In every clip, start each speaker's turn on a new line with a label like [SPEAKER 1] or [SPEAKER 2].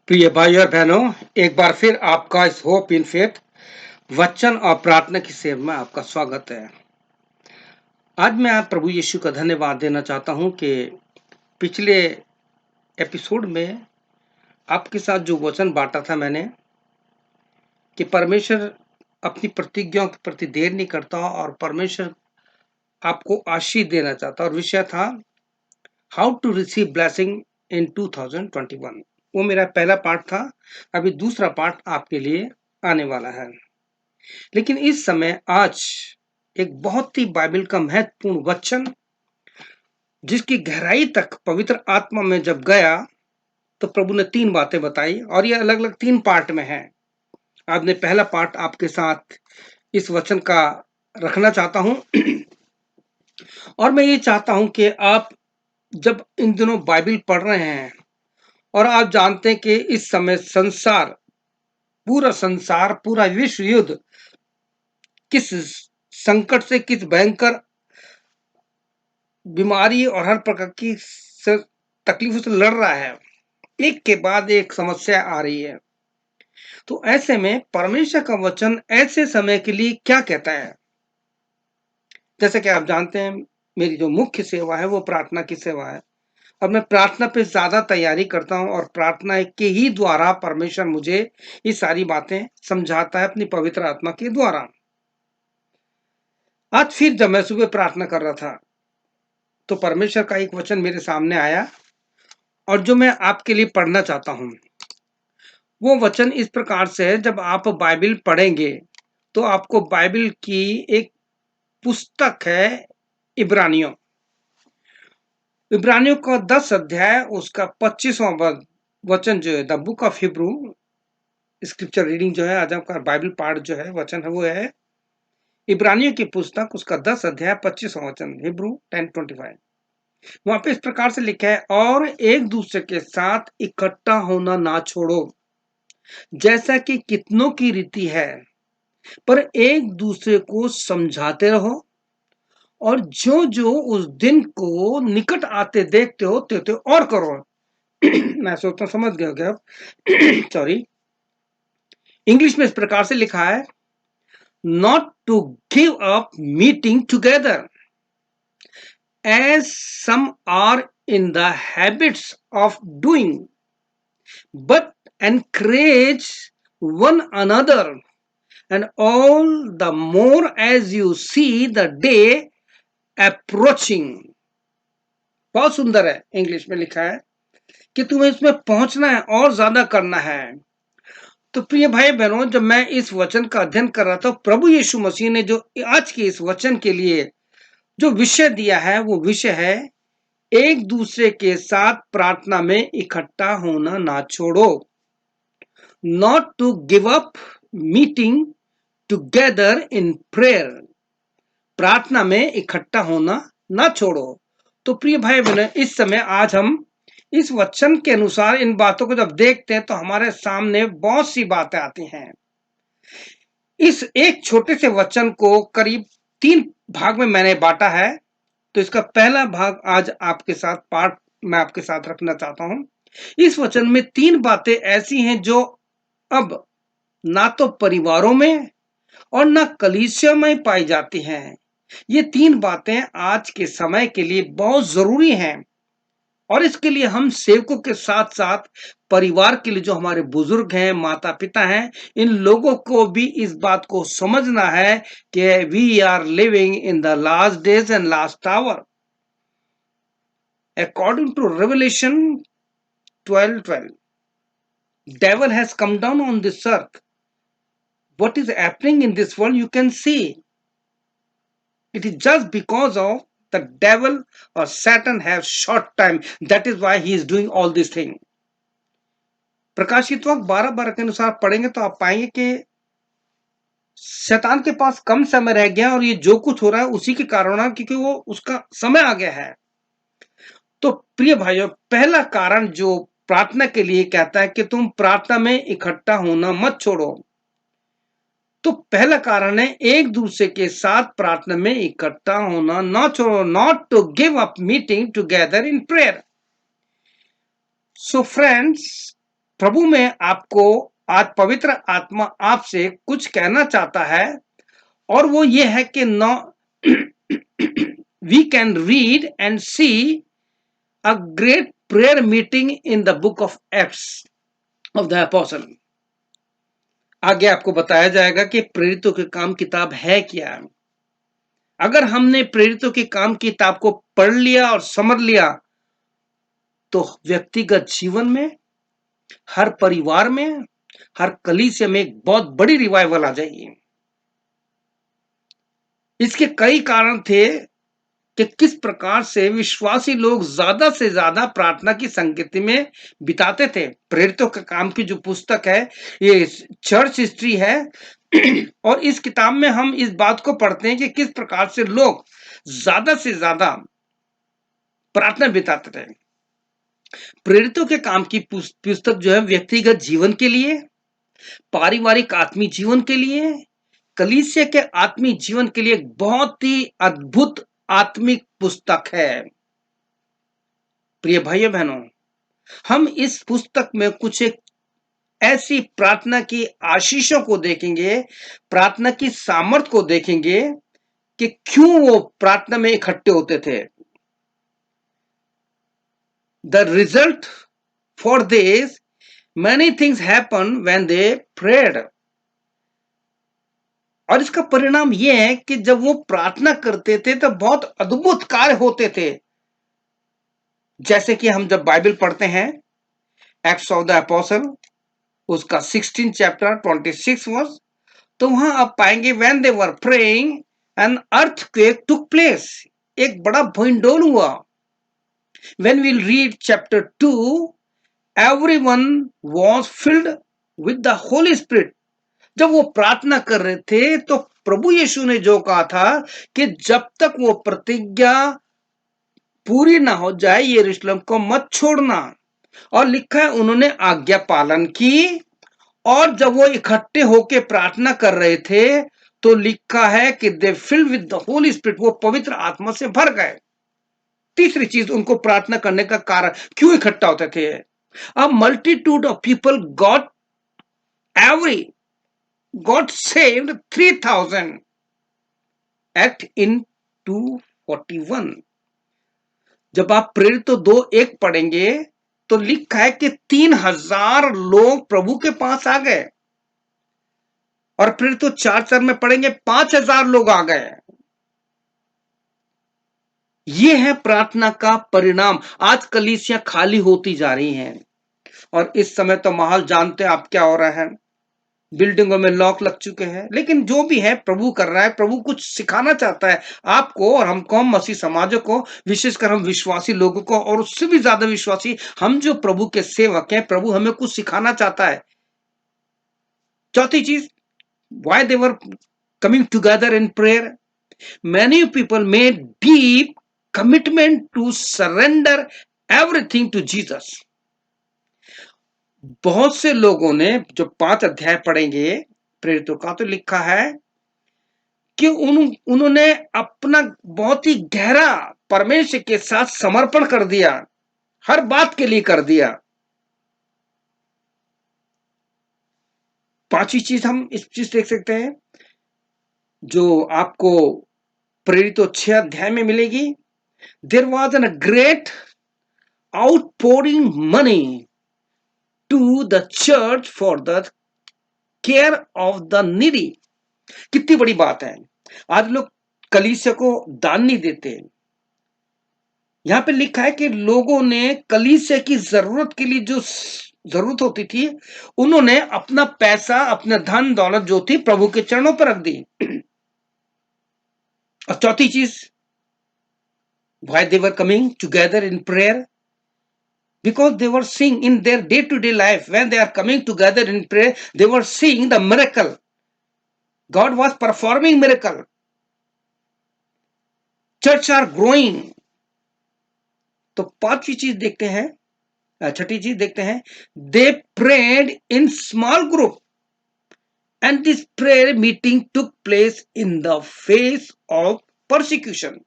[SPEAKER 1] प्रिय भाई और बहनों, एक बार फिर आपका इस होप इन फेथ वचन और प्रार्थना की सेवा में आपका स्वागत है। आज मैं आप प्रभु यीशु का धन्यवाद देना चाहता हूं कि पिछले एपिसोड में आपके साथ जो वचन बांटा था मैंने कि परमेश्वर अपनी प्रतिज्ञाओं के प्रति देर नहीं करता और परमेश्वर आपको आशीष देना चाहता, और विषय था how to receive blessing in 2021। वो मेरा पहला पार्ट था। अभी दूसरा पार्ट आपके लिए आने वाला है। लेकिन इस समय आज एक बहुत ही बाइबल का महत्वपूर्ण वचन, जिसकी गहराई तक पवित्र आत्मा में जब गया तो प्रभु ने तीन बातें बताई, और ये अलग अलग तीन पार्ट में है। आज मैं पहला पार्ट आपके साथ इस वचन का रखना चाहता हूं और मैं ये चाहता हूं कि आप जब इन दिनों बाइबल पढ़ रहे हैं और आप जानते हैं कि इस समय संसार पूरा विश्व युद्ध किस संकट से, किस भयंकर बीमारी और हर प्रकार की तकलीफों से लड़ रहा है, एक के बाद एक समस्या आ रही है। तो ऐसे में परमेश्वर का वचन ऐसे समय के लिए क्या कहता है? जैसे कि आप जानते हैं, मेरी जो मुख्य सेवा है वो प्रार्थना की सेवा है, और मैं प्रार्थना पे ज्यादा तैयारी करता हूं, और प्रार्थना के ही द्वारा परमेश्वर मुझे ये सारी बातें समझाता है अपनी पवित्र आत्मा के द्वारा। आज फिर जब मैं सुबह प्रार्थना कर रहा था तो परमेश्वर का एक वचन मेरे सामने आया, और जो मैं आपके लिए पढ़ना चाहता हूं वो वचन इस प्रकार से है। जब आप बाइबल पढ़ेंगे तो आपको बाइबल की एक पुस्तक है, इब्रानियों का 10 अध्याय, उसका 25वां वचन जो है, the book of Hebrew scripture reading जो है, आज आपका बाइबल पाठ जो है, वचन है, वो है इब्रानियों की पुस्तक, उसका 10 अध्याय 25वां वचन, हिब्रू 10:25। वहां पे इस प्रकार से लिखा है, और एक दूसरे के साथ इकट्ठा होना ना छोड़ो, जैसा कि कितनों की रीति है, पर एक दूसरे को समझाते रहो, और जो जो उस दिन को निकट आते देखते हो त्यों और करो। मैं सोचता समझ गया क्या? सॉरी, इंग्लिश में इस प्रकार से लिखा है, not to give up meeting together as some are in the habits of doing, but encourage one another, and all the more as you see the day approaching। बहुत सुंदर है, इंग्लिश में लिखा है कि तुम्हें इसमें पहुंचना है और ज्यादा करना है। तो प्रिय भाई बहनों, जब मैं इस वचन का अध्ययन कर रहा था, प्रभु यीशु मसीह ने जो आज के इस वचन के लिए जो विषय दिया है, वो विषय है एक दूसरे के साथ प्रार्थना में इकट्ठा होना ना छोड़ो। Not to give up meeting together in prayer, प्रार्थना में इकट्ठा होना ना छोड़ो। तो प्रिय भाई बहनों, इस समय आज हम इस वचन के अनुसार इन बातों को जब देखते हैं तो हमारे सामने बहुत सी बातें आती हैं। इस एक छोटे से वचन को करीब 3 भाग में मैंने बांटा है। तो इसका पहला भाग आज आपके साथ पाठ मैं आपके साथ रखना चाहता हूं। इस वचन में 3 बातें ऐसी हैं जो अब ना तो परिवारों में और ना कलीसिया में पाई जाती हैं। ये 3 बातें आज के समय के लिए बहुत जरूरी हैं, और इसके लिए हम सेवकों के साथ साथ परिवार के लिए, जो हमारे बुजुर्ग हैं, माता पिता हैं, इन लोगों को भी इस बात को समझना है कि we are living in the last days and last hour. According to revelation 12:12, devil has come down on this earth. What is happening in this world, you can see. It is just because of the devil or Satan has short time. That is why he is doing all these things. प्रकाशित वक्त 12:12 के अनुसार पढ़ेंगे तो आप पाएंगे कि शैतान के पास कम समय रह गया, और ये जो कुछ हो रहा है उसी के कारण है, क्योंकि वो उसका समय आ गया है। तो प्रिय भाइयों, पहला कारण जो प्रार्थना के लिए कहता है कि तुम प्रार्थना में इकट्ठा होना मत छोड़ो, तो पहला कारण है एक दूसरे के साथ प्रार्थना में इकट्ठा होना ना छोड़ो, not to give up meeting together in prayer. So friends, प्रभु में आपको आज पवित्र आत्मा आपसे कुछ कहना चाहता है, और वो ये है कि no we can read and see a great prayer meeting in the book of acts of the apostle. आगे आपको बताया जाएगा कि प्रेरितों के काम किताब है क्या। अगर हमने प्रेरितों के काम किताब को पढ़ लिया और समझ लिया तो व्यक्तिगत जीवन में, हर परिवार में, हर कलीसिया में एक बहुत बड़ी रिवाइवल आ जाएगी। इसके कई कारण थे कि किस प्रकार से विश्वासी लोग ज्यादा से ज्यादा प्रार्थना की संगति में बिताते थे। प्रेरितों के काम की जो पुस्तक है ये चर्च हिस्ट्री है और इस किताब में हम इस बात को पढ़ते हैं कि किस प्रकार से लोग ज्यादा से ज्यादा प्रार्थना बिताते थे। प्रेरितों के काम की पुस्तक जो है व्यक्तिगत जीवन के लिए, पारिवारिक आत्मीय जीवन के लिए, कलीसिया के आत्मीय जीवन के लिए एक बहुत ही अद्भुत आत्मिक पुस्तक है। प्रिय भाइयों बहनों, हम इस पुस्तक में कुछ एक ऐसी प्रार्थना की आशीषों को देखेंगे, प्रार्थना की सामर्थ को देखेंगे कि क्यों वो प्रार्थना में इकट्ठे होते थे। The result for this, many things happen when they prayed. और इसका परिणाम यह है कि जब वो प्रार्थना करते थे तो बहुत अद्भुत कार्य होते थे। जैसे कि हम जब बाइबल पढ़ते हैं एक्ट्स ऑफ द अपोस्टल उसका 16 चैप्टर 26 वर्स, तो वहां आप पाएंगे when they were praying an earthquake took place, एक बड़ा भूइंडोल हुआ। When we'll read chapter 2, everyone was filled with the Holy Spirit. जब वो प्रार्थना कर रहे थे तो प्रभु यीशु ने जो कहा था कि जब तक वो प्रतिज्ञा पूरी ना हो जाए यरूशलेम को मत छोड़ना, और लिखा है उन्होंने आज्ञा पालन की। और जब वो इकट्ठे होके प्रार्थना कर रहे थे तो लिखा है कि they filled with the Holy Spirit, वो पवित्र आत्मा से भर गए। तीसरी चीज, उनको प्रार्थना करने का कारण क्यों इकट्ठा होते थे। A multitude of people got saved 3000 act in 241। जब आप प्रेरित तो 2:1 पढ़ेंगे तो लिखा है कि 3000 लोग प्रभु के पास आ गए, और प्रेरित तो 4:4 में पढ़ेंगे 5000 लोग आ गए। यह है प्रार्थना का परिणाम। आज कलीसियां खाली होती जा रही हैं, और इस समय तो माहौल जानते हैं आप क्या हो रहा है, बिल्डिंगों में लॉक लग चुके हैं। लेकिन जो भी है प्रभु कर रहा है, प्रभु कुछ सिखाना चाहता है आपको और हमको, हम मसीह समाजों को, विशेषकर हम विश्वासी लोगों को, और उससे भी ज्यादा विश्वासी हम जो प्रभु के सेवक हैं, प्रभु हमें कुछ सिखाना चाहता है। चौथी चीज, why they were coming together in prayer, many people made deep commitment to surrender everything to Jesus। बहुत से लोगों ने, जो 5 अध्याय पढ़ेंगे प्रेरितों का, तो लिखा है कि उन्होंने अपना बहुत ही गहरा परमेश्वर के साथ समर्पण कर दिया, हर बात के लिए कर दिया। पांचवी चीज हम इस चीज देख सकते हैं जो आपको प्रेरितों 6 अध्याय में मिलेगी। There was an great outpouring money to the church for the care of the needy. कितनी बड़ी बात है, आज लोग कलीसिया को दान नहीं देते। यहां पे लिखा है कि लोगों ने कलीसिया की जरूरत के लिए जो जरूरत होती थी, उन्होंने अपना पैसा, अपना धन दौलत जो थी प्रभु के चरणों पर रख दी। और चौथी चीज, why they were coming together in prayer, because they were seeing in their day-to-day life, when they are coming together in prayer, they were seeing the miracle. God was performing miracle. Church are growing. तो पांचवी चीज देखते हैं, छठी चीज देखते हैं, they prayed in small group and this prayer meeting took place in the face of persecution.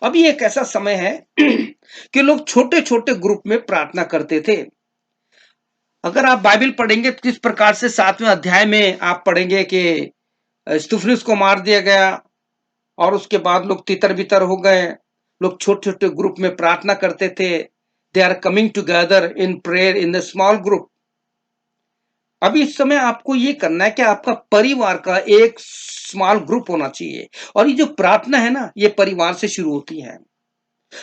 [SPEAKER 1] अभी एक ऐसा समय है कि लोग छोटे छोटे ग्रुप में प्रार्थना करते थे। अगर आप बाइबल पढ़ेंगे तो किस प्रकार से 7वें अध्याय में आप पढ़ेंगे कि स्तुफनुस को मार दिया गया और उसके बाद लोग तितर बितर हो गए। लोग छोटे छोटे ग्रुप में प्रार्थना करते थे। They are coming together in prayer in the small group. अभी इस समय आपको ये करना है कि आपका परिवार का एक स्मॉल ग्रुप होना चाहिए। और ये जो प्रार्थना है ना, ये परिवार से शुरू होती है।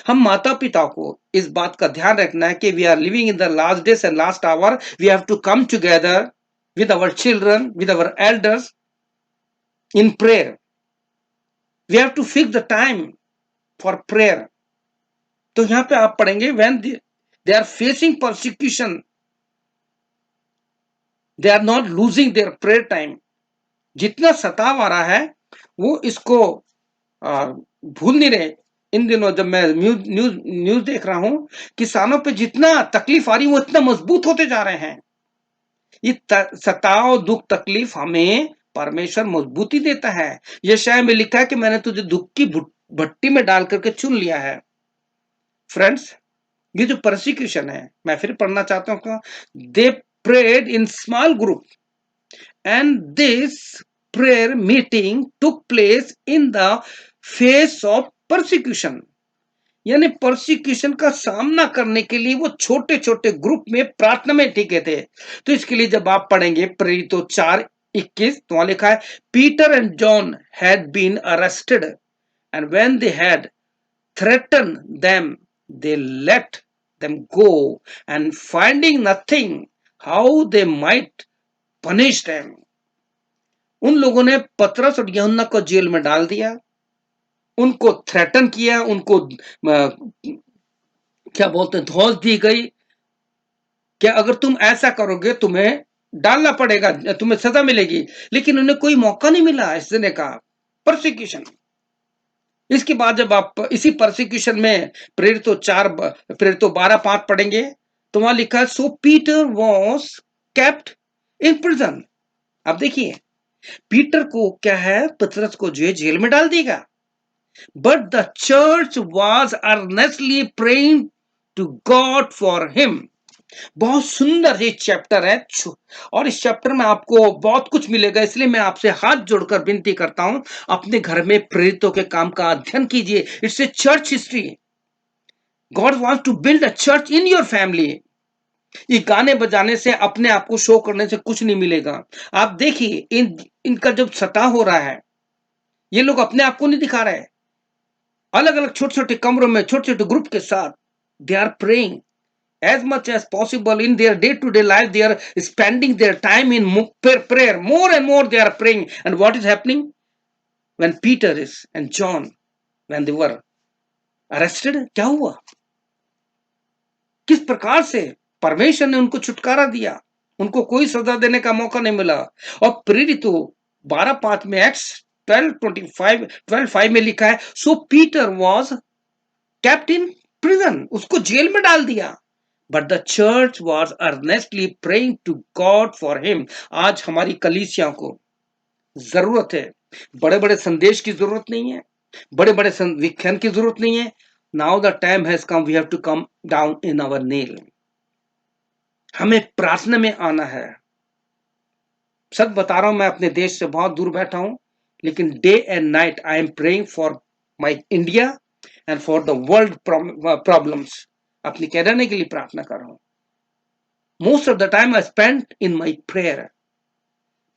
[SPEAKER 1] हम माता पिता को इस बात का ध्यान रखना है कि we are living in the last days and last hour. We have to come together with our children, with our elders in prayer. We have to fix the time for prayer. तो यहां पे आप पढ़ेंगे when they are facing persecution, they are not losing their prayer time. जितना सताव आ रहा है वो इसको भूल नहीं रहे। इन दिनों जब मैं न्यूज देख रहा हूं, किसानों पे जितना तकलीफ आ रही वो इतना मजबूत होते जा रहे हैं। ये सताव दुख तकलीफ हमें परमेश्वर मजबूती देता है। यशाया में लिखा है कि मैंने तुझे दुख की भट्टी में डाल करके चुन लिया है। फ्रेंड्स, ये जो परसिक्यूशन है, मैं फिर पढ़ना चाहता हूं, they prayed in small group and this prayer meeting took place in the face of persecution। यानी परसिक्यूशन का सामना करने के लिए वो छोटे छोटे ग्रुप में प्रार्थना में टिके थे। तो इसके लिए जब आप पढ़ेंगे प्रेरितों 4:21, तो वहां लिखा है Peter and John had been arrested and when they had threaten them they let them go and finding nothing how they might punish them. उन लोगों ने पतरस और यूहन्ना को जेल में डाल दिया, उनको थ्रेटन किया, उनको क्या बोलते हैं, धौंस दी गई कि अगर तुम ऐसा करोगे तुम्हें डालना पड़ेगा, तुम्हें सजा मिलेगी। लेकिन उन्हें कोई मौका नहीं मिला इस देने का। परसिक्यूशन। इसके बाद जब आप इसी परसिक्यूशन में प्रेरितों 12:5 पढ़ेंगे तो वहां लिखा है so Peter was kept in prison. अब देखिए, पीटर को क्या है, पतरस को जो है जेल में डाल देगा। But the church was earnestly praying to God for him. बहुत सुंदर ये चैप्टर है और इस चैप्टर में आपको बहुत कुछ मिलेगा। इसलिए मैं आपसे हाथ जोड़कर विनती करता हूं, अपने घर में प्रेरितों के काम का अध्ययन कीजिए। It's a church history. God wants to build a church in your family. ये गाने बजाने से, अपने आप को शो करने से कुछ नहीं मिलेगा। आप देखिए इनका जब सताव हो रहा है, ये लोग अपने आप को नहीं दिखा रहे। अलग अलग छोटे छोटे कमरों में छोटे छोटे ग्रुप के साथ they are praying as much as possible in their day-to-day life. They are spending their time in prayer. More and more they are praying. And what is happening when Peter is and John, when they were arrested, क्या हुआ? किस प्रकार से परमेश्वर ने उनको छुटकारा दिया, उनको कोई सजा देने का मौका नहीं मिला। और प्रेरितों 12:5 में एक्ट्स 12:5 में लिखा है so Peter was kept in prison. उसको जेल में डाल दिया। But the church was earnestly praying to God for him। आज हमारी कलीसिया को जरूरत है, बड़े बड़े संदेश की जरूरत नहीं है, बड़े बड़े व्याख्यान की जरूरत नहीं है। Now the time has come, we have to come down in our nail। हमें प्रार्थना में आना है। सच बता रहा हूं, मैं अपने देश से बहुत दूर बैठा हूं, लेकिन day and night I am praying for my India and for the world problems. अपनी कैराने के लिए प्रार्थना कर रहा हूं। Most of the time I spend in my prayer.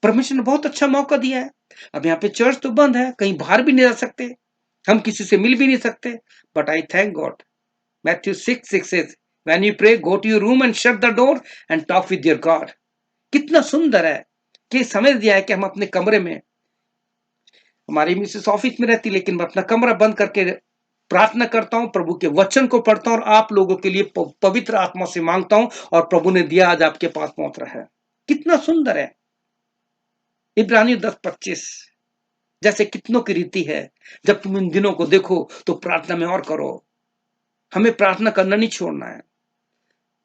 [SPEAKER 1] परमेश्वर ने बहुत अच्छा मौका दिया है। अब यहाँ पे चर्च तो बंद है, कहीं बाहर भी नहीं जा सकते, हम किसी से मिल भी नहीं सकते। But I thank God, Matthew 6:6 says, when you pray, go to your room and shut the door and talk with your God। कितना सुंदर है कि समय दिया है कि हम अपने कमरे में, हमारी मिसेस ऑफिस में रहती, लेकिन मैं अपना कमरा बंद करके प्रार्थना करता हूं, प्रभु के वचन को पढ़ता हूं और आप लोगों के लिए पवित्र आत्मा से मांगता हूं, और प्रभु ने दिया, आज आपके पास पहुंच रहा है। कितना सुंदर है। इब्रानियों 10:25 जैसे कितनों की रीति है, जब तुम इन दिनों को देखो तो प्रार्थना में और करो। हमें प्रार्थना करना नहीं छोड़ना है।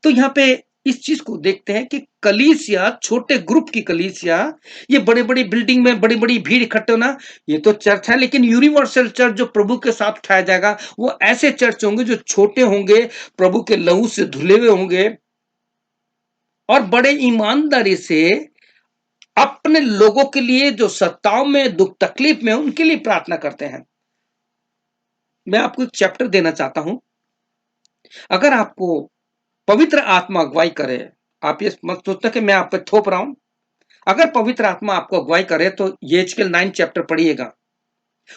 [SPEAKER 1] तो यहाँ पे इस चीज को देखते हैं कि कलीसिया, छोटे ग्रुप की कलीसिया, ये बड़े बड़ी बिल्डिंग में बड़ी बड़ी भीड़ इकट्ठे होना, ये तो चर्च है। लेकिन यूनिवर्सल चर्च जो प्रभु के साथ उठाया जाएगा, वो ऐसे चर्च होंगे जो छोटे होंगे, प्रभु के लहू से धुले हुए होंगे और बड़े ईमानदारी से अपने लोगों के लिए जो सत्ताओं में, दुख तकलीफ में, उनके लिए प्रार्थना करते हैं। मैं आपको एक चैप्टर देना चाहता हूं। अगर आपको पवित्र आत्मा अगुवाई करे, आप ये मत सोचना कि मैं आप पे थोप रहा हूं। अगर पवित्र आत्मा आपको अगुवाई करे तो यहेजकेल 9 चैप्टर पढ़िएगा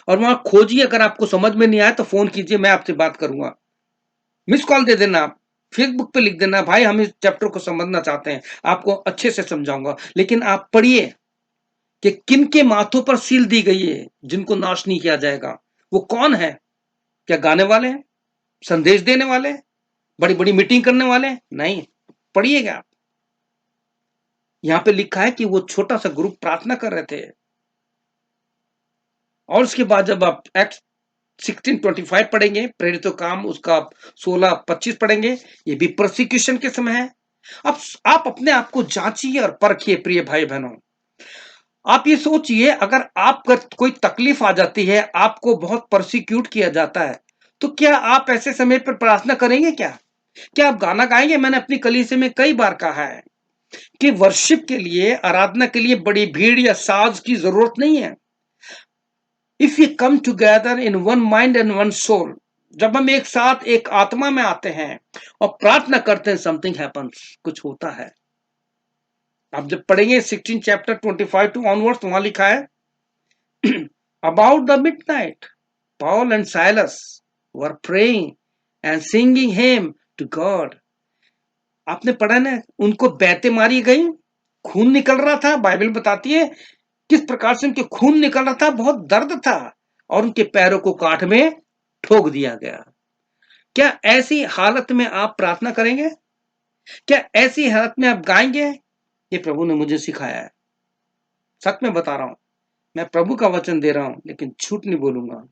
[SPEAKER 1] और वहां खोजिए। अगर आपको समझ में नहीं आया तो फोन कीजिए, मैं आपसे बात करूंगा। मिस कॉल दे देना, आप फेसबुक पे लिख देना, भाई हम इस चैप्टर को समझना चाहते हैं, आपको अच्छे से समझाऊंगा। लेकिन आप पढ़िए कि किन के माथों पर सील दी गई है जिनको नाश नहीं किया जाएगा। वो कौन है? क्या गाने वाले हैं? संदेश देने वाले हैं? बड़ी बड़ी मीटिंग करने वाले हैं? नहीं, पढ़िएगा आप। यहां पे लिखा है कि वो छोटा सा ग्रुप प्रार्थना कर रहे थे। और उसके बाद जब आप एक्ट 16:25 पढ़ेंगे, प्रेरितों काम उसका 16:25 पढ़ेंगे, ये भी प्रोसिक्यूशन के समय है। अब आप अपने आप को जांचिए और परखिए प्रिय भाई बहनों। आप ये सोचिए, अगर आपका कोई तकलीफ आ जाती है, आपको बहुत परसिक्यूट किया जाता है, तो क्या आप ऐसे समय पर प्रार्थना करेंगे? क्या आप गाना गाएंगे? मैंने अपनी कलीसिया में कई बार कहा है कि वर्शिप के लिए, आराधना के लिए बड़ी भीड़ या साज की जरूरत नहीं है। If you come together in one mind and one soul, जब हम एक साथ एक आत्मा में आते हैं और प्रार्थना करते हैं, समथिंग हैपेंस, कुछ होता है। आप जब पढ़ेंगे 16 चैप्टर 25 टू ऑनवर्ड्स, वहां लिखा है about the midnight Paul and Silas were praying and singing hymn to God. आपने पढ़ा ना, उनको बैते मारी गई, खून निकल रहा था। बाइबल बताती है किस प्रकार से उनके खून निकल रहा था, बहुत दर्द था, और उनके पैरों को काठ में ठोक दिया गया। क्या ऐसी हालत में आप प्रार्थना करेंगे? क्या ऐसी हालत में आप गाएंगे? ये प्रभु ने मुझे सिखाया है। सच में बता रहा हूं, मैं प्रभु का वचन दे रहा हूं, लेकिन झूठ नहीं बोलूंगा।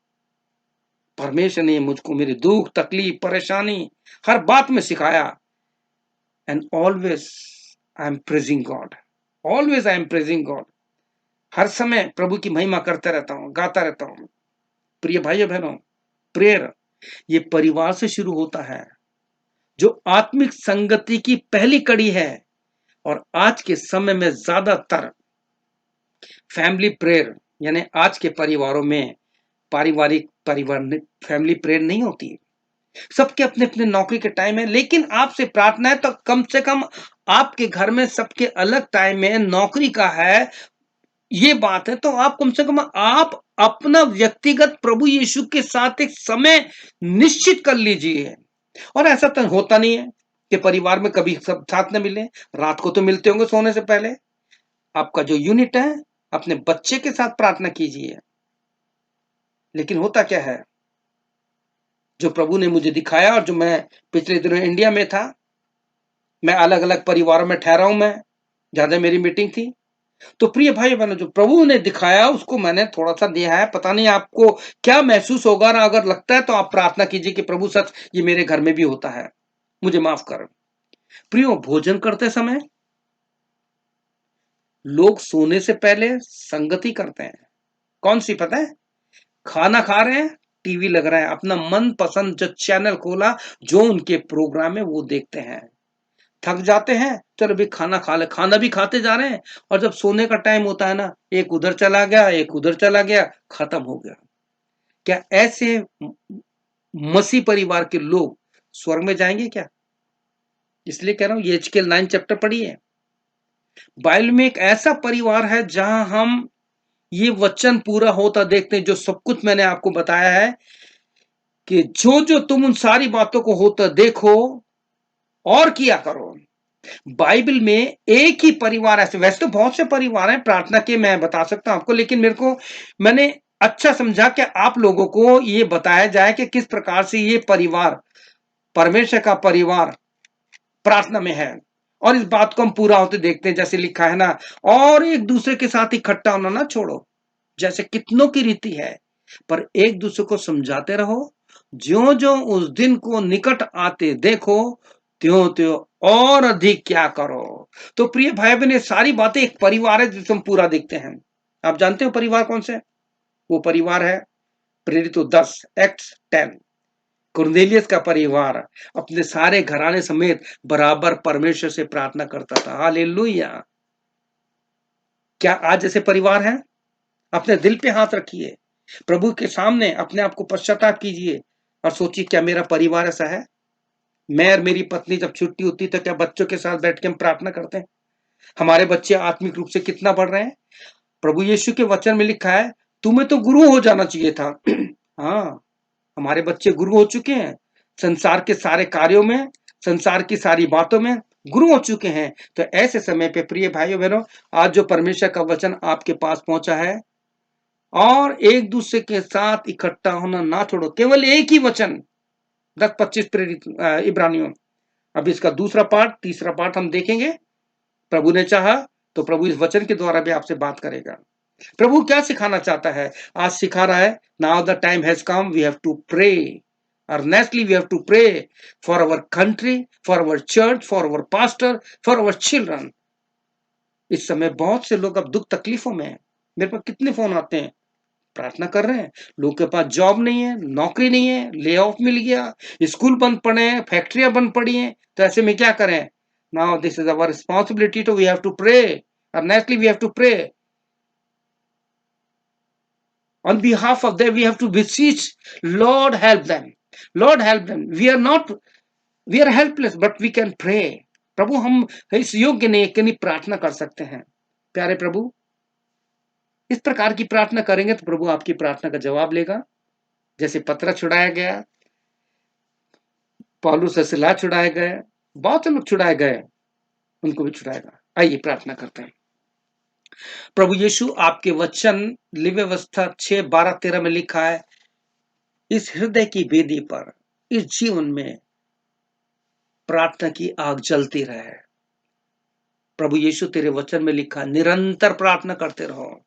[SPEAKER 1] परमेश्वर ने मुझको मेरे दुख, तकलीफ, परेशानी, हर बात में सिखाया। And always I am praising God, always I am praising God. हर समय प्रभु की महिमा करता रहता हूं, गाता रहता हूं। प्रिय भाइयों बहनों, प्रेयर ये परिवार से शुरू होता है, जो आत्मिक संगति की पहली कड़ी है। और आज के समय में ज्यादातर फैमिली प्रेयर, यानी आज के परिवारों में पारिवारिक फैमिली प्रेयर नहीं होती। सबके अपने अपने नौकरी के टाइम है, लेकिन आपसे प्रार्थना है तो कम से कम आपके घर में सबके अलग टाइम है, नौकरी का है, ये बात है, तो आप कम से कम आप अपना व्यक्तिगत प्रभु यीशु के साथ एक समय निश्चित कर लीजिए। और ऐसा तो होता नहीं है कि परिवार में कभी सब साथ न मिले। रात को तो मिलते होंगे सोने से पहले। आपका जो यूनिट है, अपने बच्चे के साथ प्रार्थना कीजिए। लेकिन होता क्या है, जो प्रभु ने मुझे दिखाया, और जो मैं पिछले दिनों इंडिया में था, मैं अलग अलग परिवारों में ठहरा हूं, मैं ज्यादा मेरी मीटिंग थी, तो प्रिय भाई बहनों, जो प्रभु ने दिखाया उसको मैंने थोड़ा सा दिया है। पता नहीं आपको क्या महसूस होगा, ना अगर लगता है तो आप प्रार्थना कीजिए कि प्रभु सच ये मेरे घर में भी होता है, मुझे माफ कर। प्रियो, भोजन करते समय लोग सोने से पहले संगति करते हैं। कौन सी पता है? खाना खा रहे हैं, टीवी लग रहा है, अपना मन पसंद जो चैनल खोला, जो उनके प्रोग्राम है वो देखते हैं। थक जाते हैं, चलो भी खाना खा ले, खाना भी खाते जा रहे हैं, और जब सोने का टाइम होता है ना, एक उधर चला गया, एक उधर चला गया, खत्म हो गया। क्या ऐसे मसीह परिवार के लोग स्वर्ग में जाएंगे क्या? इसलिए कह रहा हूं, यहेजकेल 9 चैप्टर पढ़िए। बाइबल में एक ऐसा परिवार है जहां हम ये वचन पूरा होता देखते हैं, जो सब कुछ मैंने आपको बताया है कि जो जो तुम उन सारी बातों को होता देखो और किया करो। बाइबल में एक ही परिवार ऐसे, वैसे तो बहुत से परिवार हैं प्रार्थना के, मैं बता सकता हूं आपको, लेकिन मैंने अच्छा समझा कि आप लोगों को ये बताया जाए कि किस प्रकार से ये परिवार, परमेश्वर का परिवार, प्रार्थना में है। और इस बात को हम पूरा होते देखते हैं, जैसे लिखा है ना, और एक दूसरे के साथ इकट्ठा होना ना छोड़ो, जैसे कितनों की रीति है, पर एक दूसरे को समझाते रहो, ज्यो ज्यो उस दिन को निकट आते देखो, त्यों त्यों और अधिक क्या करो। तो प्रिय भाई बहन, ये सारी बातें एक परिवार है जिसे हम पूरा देखते हैं। आप जानते हो परिवार कौन से? वो परिवार है प्रेरितों 10 एक्ट 10। कुरनेलियस का परिवार अपने सारे घराने समेत बराबर परमेश्वर से प्रार्थना करता था। हालेलुया। क्या आज जैसे परिवार है? अपने दिल पे हाथ रखिए, प्रभु के सामने अपने आप को पश्चाताप कीजिए और सोचिए, क्या मेरा परिवार ऐसा है? मैं और मेरी पत्नी जब छुट्टी होती तो क्या बच्चों के साथ बैठ के हम प्रार्थना करते हैं? हमारे बच्चे आत्मिक रूप से कितना बढ़ रहे हैं? प्रभु यीशु के वचन में लिखा है, तुम्हें तो गुरु हो जाना चाहिए था। हाँ, हमारे बच्चे गुरु हो चुके हैं। संसार के सारे कार्यों में, संसार की सारी बातों में गुरु हो चुके हैं। तो ऐसे समय पे प्रिय भाइयों बहनों, आज जो परमेश्वर का वचन आपके पास पहुंचा है, और एक दूसरे के साथ इकट्ठा होना ना छोड़ो। केवल एक ही वचन 10-25 प्रेरित इब्रानियों। अब इसका दूसरा पार्ट, तीसरा पार्ट हम देखेंगे। प्रभु ने चाहा तो प्रभु इस वचन के द्वारा भी आपसे बात करेगा। प्रभु क्या सिखाना चाहता है? आज सिखा रहा है, now the time has come, we have to pray earnestly, we have to pray for our country, for our church, for our pastor, for our children. इस समय बहुत से लोग अब दुख तकलीफों में हैं। मेरे पास कितने फोन आते हैं, प्रार्थना कर रहे हैं, लोग के पास जॉब नहीं है, नौकरी नहीं है, ले ऑफ मिल गया, स्कूल बंद पड़े हैं, फैक्ट्रियां बंद पड़ी हैं। तो ऐसे में क्या करें? Now this is our responsibility, too we have to pray earnestly, we have to pray on behalf of them. We have to beseech, Lord help them, Lord help them. We are helpless, but we can pray. प्रभु हम इस योग्य नहीं कि नहीं प्रार्थना कर सकते हैं। प्यारे प्रभु, इस प्रकार की प्रार्थना करेंगे तो प्रभु आपकी प्रार्थना का जवाब लेगा। जैसे पतरस छुड़ाया गया, पौलुस से सिला छुड़ाए गए, बहुत से लोग छुड़ाए गए, उनको भी छुड़ाएगा। आइए प्रार्थना करते हैं। प्रभु यीशु, आपके वचन लिव्य अवस्था 6:12-13 में लिखा है, इस हृदय की वेदी पर, इस जीवन में प्रार्थना की आग जलती रहे। प्रभु यीशु, तेरे वचन में लिखा, निरंतर प्रार्थना करते रहो।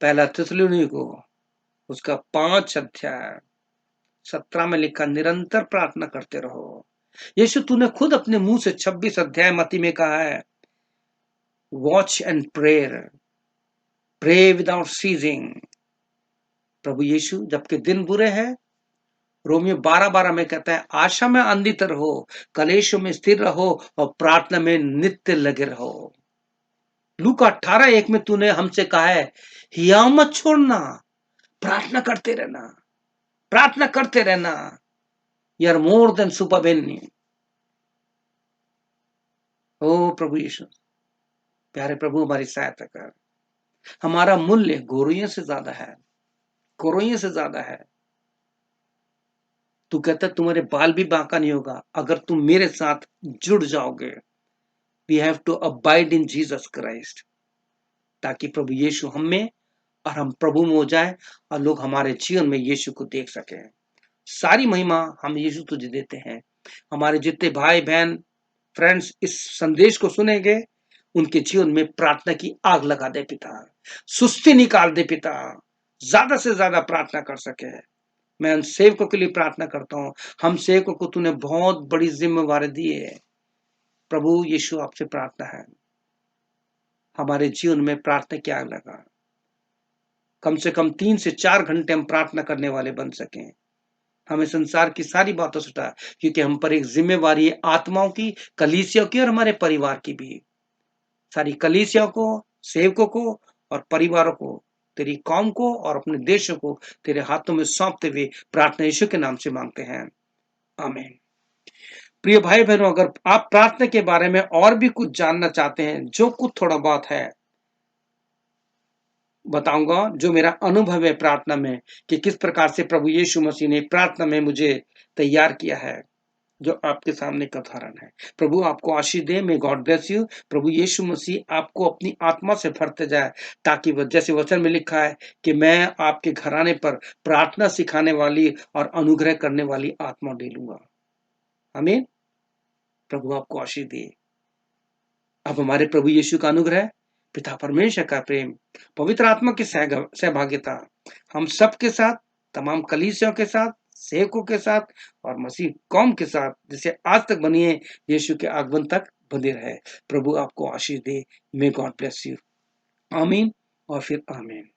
[SPEAKER 1] पहला थिस्सलुनीको उसका 5:17 में लिखा, निरंतर प्रार्थना करते रहो। यीशु, तूने खुद अपने मुंह से 26 अध्याय मत्ती में कहा है, watch and prayer, pray without ceasing. प्रभु यीशु, जबकि दिन बुरे हैं, रोमियो 12:12 में कहता है, आशा में अंधित रहो, कलेशों में स्थिर रहो और प्रार्थना में नित्य लगे रहो। लूका 18:1 में तूने हमसे कहा है, हिया मत छोड़ना, प्रार्थना करते रहना, प्रार्थना करते रहना। You are more than supermen. ओ प्रभु यीशु, प्यारे प्रभु, हमारी सहायता कर। हमारा मूल्य गोरोइयों से ज्यादा है, गोरोइयों से ज्यादा है। तू कहता तुम्हारे बाल भी बांका नहीं होगा अगर तुम मेरे साथ जुड़ जाओगे। We have to abide in Jesus Christ, ताकि प्रभु यीशु हम में और हम प्रभु में हो जाए और लोग हमारे जीवन में यीशु को देख सके। सारी महिमा हम यीशु तुझे देते हैं। हमारे जितने भाई बहन फ्रेंड्स इस संदेश को सुनेंगे, उनके जीवन में प्रार्थना की आग लगा दे पिता, सुस्ती निकाल दे पिता, ज्यादा से ज्यादा प्रार्थना कर सके। मैं उन सेवकों के लिए प्रार्थना करता हूँ। हम सेवकों को तूने बहुत बड़ी जिम्मेवारी दी है। प्रभु यीशु, आपसे प्रार्थना है, हमारे जीवन में प्रार्थना की आग लगा। कम से कम 3 से 4 घंटे हम प्रार्थना करने वाले बन सकें। हमें संसार की सारी बातों से हटा, क्योंकि हम पर एक जिम्मेवारी है, आत्माओं की, कलीसिया की और हमारे परिवार की भी। सारी कलीसिया को, सेवकों को और परिवारों को, तेरी कौम को और अपने देशों को तेरे हाथों में सौंपते हुए प्रार्थना यीशु के नाम से मांगते हैं, आमीन। प्रिय भाई बहनों, अगर आप प्रार्थना के बारे में और भी कुछ जानना चाहते हैं, जो कुछ थोड़ा बहुत है बताऊंगा, जो मेरा अनुभव है प्रार्थना में, कि किस प्रकार से प्रभु यीशु मसीह ने प्रार्थना में मुझे तैयार किया है, जो आपके सामने का उदाहरण है। प्रभु आपको आशीष दे। May God bless you. प्रभु यीशु मसीह आपको अपनी आत्मा से भरते जाए, ताकि जैसे वचन में लिखा है कि मैं आपके घराने पर प्रार्थना सिखाने वाली और अनुग्रह करने वाली आत्मा डालूंगा। आमीन। प्रभु आपको आशीष दे। अब हमारे प्रभु यीशु का अनुग्रह, पिता परमेश्वर का प्रेम, पवित्र आत्मा की सहभागिता हम सबके साथ, तमाम कलीसियों के साथ, सेवकों के साथ और मसीह कौम के साथ जिसे आज तक बनी है, यीशु के आगमन तक बने रहे। प्रभु आपको आशीष दे। May God bless you. आमीन और फिर आमीन।